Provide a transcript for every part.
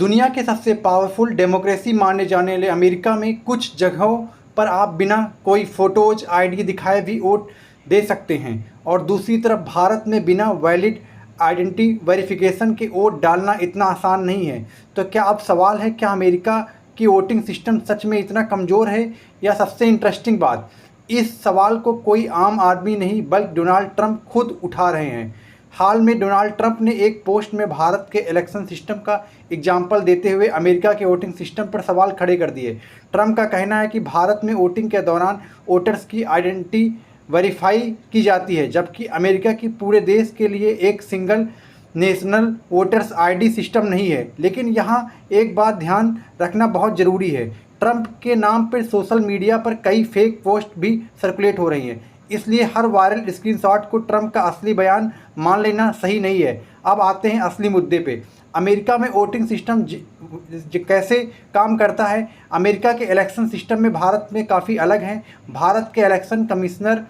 दुनिया के सबसे पावरफुल डेमोक्रेसी माने जाने वाले अमेरिका में कुछ जगहों पर आप बिना कोई फोटोज आईडी दिखाए भी वोट दे सकते हैं और दूसरी तरफ भारत में बिना वैलिड आइडेंटिटी वेरिफिकेशन के वोट डालना इतना आसान नहीं है। तो क्या अब सवाल है, क्या अमेरिका की वोटिंग सिस्टम सच में इतना कमज़ोर है? या सबसे इंटरेस्टिंग बात, इस सवाल को कोई आम आदमी नहीं बल्कि डोनाल्ड ट्रंप खुद उठा रहे हैं। हाल में डोनाल्ड ट्रंप ने एक पोस्ट में भारत के इलेक्शन सिस्टम का एग्जाम्पल देते हुए अमेरिका के वोटिंग सिस्टम पर सवाल खड़े कर दिए। ट्रंप का कहना है कि भारत में वोटिंग के दौरान वोटर्स की आइडेंटिटी वेरीफाई की जाती है, जबकि अमेरिका की पूरे देश के लिए एक single national voters ID system नहीं है। लेकिन यहाँ एक बात ध्यान रखना बहुत ज़रूरी है, ट्रंप के नाम पर सोशल मीडिया पर कई फेक पोस्ट भी सर्कुलेट हो रही हैं, इसलिए हर वायरल स्क्रीनशॉट को ट्रंप का असली बयान मान लेना सही नहीं है। अब आते हैं असली मुद्दे पे। अमेरिका में वोटिंग सिस्टम कैसे काम करता है। अमेरिका के इलेक्शन सिस्टम में भारत में काफ़ी अलग हैं। भारत के इलेक्शन कमीशन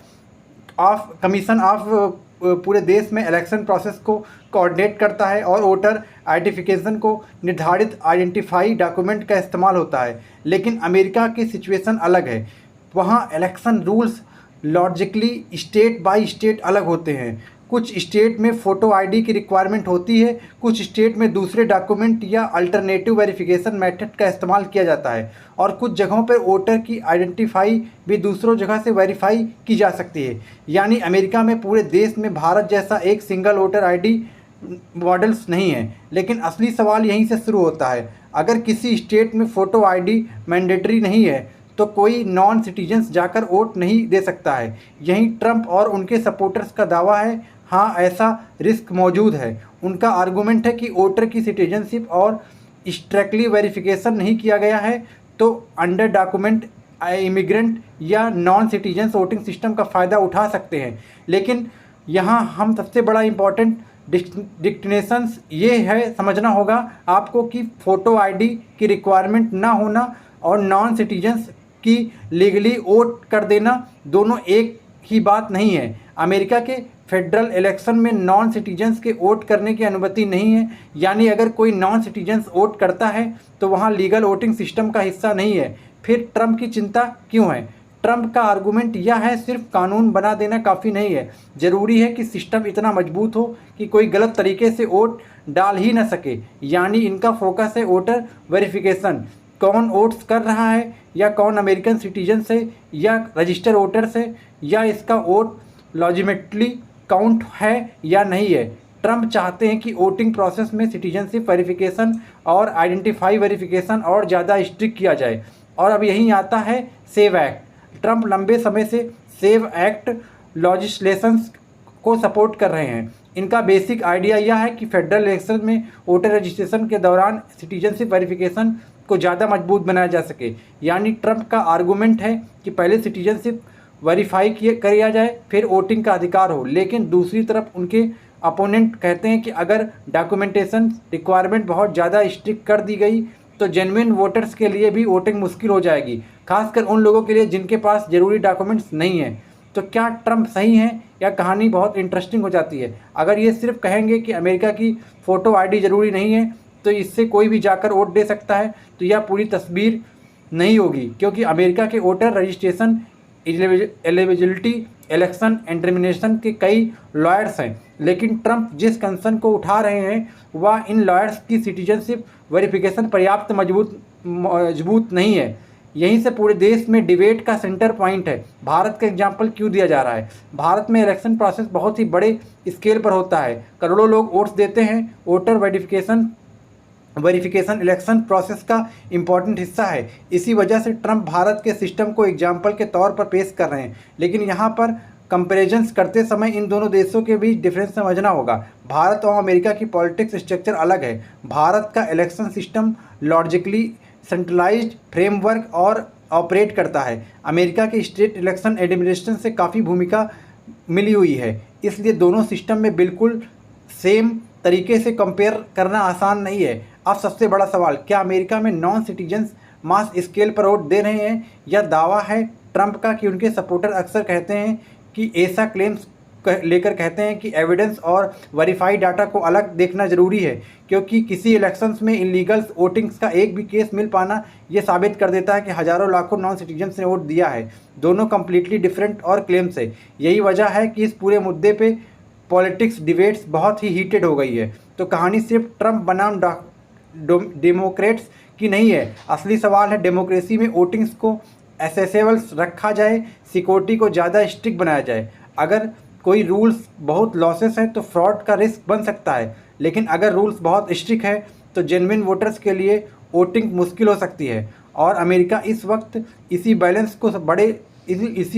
ऑफ पूरे देश में इलेक्शन प्रोसेस को कोऑर्डिनेट करता है और वोटर आइडेंटिफिकेशन को निर्धारित आइडेंटिफाई डॉक्यूमेंट का इस्तेमाल होता है। लेकिन अमेरिका की सिचुएशन अलग है। वहाँ election rules logically state by state अलग होते हैं। कुछ स्टेट में फ़ोटो आईडी की रिक्वायरमेंट होती है, कुछ स्टेट में दूसरे डॉक्यूमेंट या अल्टरनेटिव वेरिफिकेशन मेथड का इस्तेमाल किया जाता है और कुछ जगहों पर वोटर की आइडेंटिफाई भी दूसरों जगह से वेरीफाई की जा सकती है। यानी अमेरिका में पूरे देश में भारत जैसा एक सिंगल वोटर आईडी मॉडल्स नहीं है। लेकिन असली सवाल यहीं से शुरू होता है। अगर किसी स्टेट में फ़ोटो आईडी मैंडेटरी नहीं है तो कोई नॉन सिटीजन्स जाकर वोट नहीं दे सकता है। यहीं ट्रंप और उनके सपोर्टर्स का दावा है, हाँ ऐसा रिस्क मौजूद है। उनका आर्गूमेंट है कि वोटर की सिटीजनशिप और स्ट्रिक्टली वेरिफिकेशन नहीं किया गया है तो अंडर डॉक्यूमेंट इमिग्रेंट या नॉन सिटीजन्स वोटिंग सिस्टम का फ़ायदा उठा सकते हैं। लेकिन यहाँ हम सबसे बड़ा इम्पॉर्टेंट डिस्टिनेशंस ये है समझना होगा आपको कि फ़ोटो आईडी की रिक्वायरमेंट ना होना और नॉन सिटीजन्स की लीगली वोट कर देना दोनों एक ही बात नहीं है। अमेरिका के फेडरल इलेक्शन में नॉन सिटीजन्स के वोट करने की अनुमति नहीं है। यानी अगर कोई नॉन सिटीजन्स वोट करता है तो वहाँ लीगल वोटिंग सिस्टम का हिस्सा नहीं है। फिर ट्रंप की चिंता क्यों है? ट्रंप का आर्गूमेंट यह है, सिर्फ कानून बना देना काफ़ी नहीं है, ज़रूरी है कि सिस्टम इतना मजबूत हो कि कोई गलत तरीके से वोट डाल ही न सके। यानी इनका फोकस है वोटर वेरिफिकेशन, कौन वोट्स कर रहा है या कौन अमेरिकन सिटीजन से या रजिस्टर वोटर से या इसका वोट लॉजिमेटली काउंट है या नहीं है। ट्रंप चाहते हैं कि वोटिंग प्रोसेस में सिटीजनशिप वेरिफिकेशन और आइडेंटिफाई वेरिफिकेशन और ज़्यादा स्ट्रिक्ट किया जाए। और अब यहीं आता है सेव एक्ट। ट्रंप लंबे समय से सेव एक्ट लॉजिस्लेशंस को सपोर्ट कर रहे हैं। इनका बेसिक आइडिया यह है कि फेडरल इलेक्शन में वोटर रजिस्ट्रेशन के दौरान सिटीजनशिप वेरिफिकेशन को ज़्यादा मजबूत बनाया जा सके। यानी ट्रंप का आर्गूमेंट है कि पहले सिटीजनशिप वेरीफाई किया जाए फिर वोटिंग का अधिकार हो। लेकिन दूसरी तरफ उनके अपोनेंट कहते हैं कि अगर डॉक्यूमेंटेशन रिक्वायरमेंट बहुत ज़्यादा स्ट्रिक्ट कर दी गई तो जेन्युइन वोटर्स के लिए भी वोटिंग मुश्किल हो जाएगी, खासकर उन लोगों के लिए जिनके पास ज़रूरी डॉक्यूमेंट्स नहीं हैं। तो क्या ट्रंप सही हैं या कहानी बहुत इंटरेस्टिंग हो जाती है। अगर ये सिर्फ कहेंगे कि अमेरिका की फ़ोटो आईडी ज़रूरी नहीं है तो इससे कोई भी जाकर वोट दे सकता है, तो यह पूरी तस्वीर नहीं होगी, क्योंकि अमेरिका के वोटर रजिस्ट्रेशन, एलिजिबिलिटी, इलेक्शन एंटरमिनेशन के कई लॉयर्स हैं। लेकिन ट्रंप जिस कंसर्न को उठा रहे हैं वह इन लॉयर्स की सिटीजनशिप वेरिफिकेशन पर्याप्त मजबूत नहीं है। यहीं से पूरे देश में डिबेट का सेंटर पॉइंट है। भारत का एग्जाम्पल क्यों दिया जा रहा है? भारत में इलेक्शन प्रोसेस बहुत ही बड़े स्केल पर होता है, करोड़ों लोग वोट्स देते हैं। वोटर वेरिफिकेशन इलेक्शन प्रोसेस का इम्पॉर्टेंट हिस्सा है। इसी वजह से ट्रंप भारत के सिस्टम को एग्जाम्पल के तौर पर पेश कर रहे हैं। लेकिन यहाँ पर कंपैरिजन्स करते समय इन दोनों देशों के बीच डिफरेंस समझना होगा। भारत और अमेरिका की पॉलिटिक्स स्ट्रक्चर अलग है। भारत का election system logically centralised framework और ऑपरेट करता है। अमेरिका के स्टेट इलेक्शन एडमिनिस्ट्रेशन से काफ़ी भूमिका मिली हुई है, इसलिए दोनों सिस्टम में बिल्कुल सेम तरीके से कंपेयर करना आसान नहीं है। अब सबसे बड़ा सवाल, क्या अमेरिका में नॉन सिटीजन्स मास स्केल पर वोट दे रहे हैं? यह दावा है ट्रंप का कि उनके सपोर्टर अक्सर कहते हैं कि ऐसा क्लेम्स लेकर कहते हैं कि एविडेंस और वेरीफाइड डाटा को अलग देखना ज़रूरी है, क्योंकि किसी इलेक्शंस में इलीगल वोटिंग्स का एक भी केस मिल पाना ये साबित कर देता है कि हज़ारों लाखों नॉन सिटीजन्स ने वोट दिया है। दोनों कम्प्लीटली डिफरेंट और क्लेम्स है। यही वजह है कि इस पूरे मुद्दे पे पॉलिटिक्स डिबेट्स बहुत ही हीटेड हो गई है। तो कहानी सिर्फ ट्रंप बनाम डेमोक्रेट्स की नहीं है। असली सवाल है डेमोक्रेसी में वोटिंग्स को एसेसेबल्स रखा जाए, सिक्योरिटी को ज़्यादा स्ट्रिक्ट बनाया जाए। अगर कोई रूल्स बहुत लॉसेस है तो फ्रॉड का रिस्क बन सकता है, लेकिन अगर रूल्स बहुत स्ट्रिक्ट है तो जेन्युइन वोटर्स के लिए वोटिंग मुश्किल हो सकती है। और अमेरिका इस वक्त इसी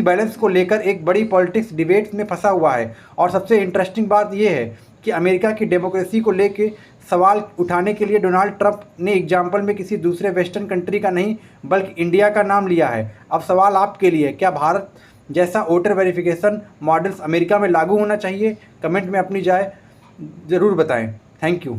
बैलेंस को लेकर एक बड़ी पॉलिटिक्स डिबेट में फंसा हुआ है। और सबसे इंटरेस्टिंग बात यह है कि अमेरिका की डेमोक्रेसी को लेकर सवाल उठाने के लिए डोनाल्ड ट्रंप ने एग्जाम्पल में किसी दूसरे वेस्टर्न कंट्री का नहीं बल्कि इंडिया का नाम लिया है। अब सवाल आपके लिए, क्या भारत जैसा वोटर वेरिफिकेशन मॉडल्स अमेरिका में लागू होना चाहिए? कमेंट में अपनी राय ज़रूर बताएं। Thank you.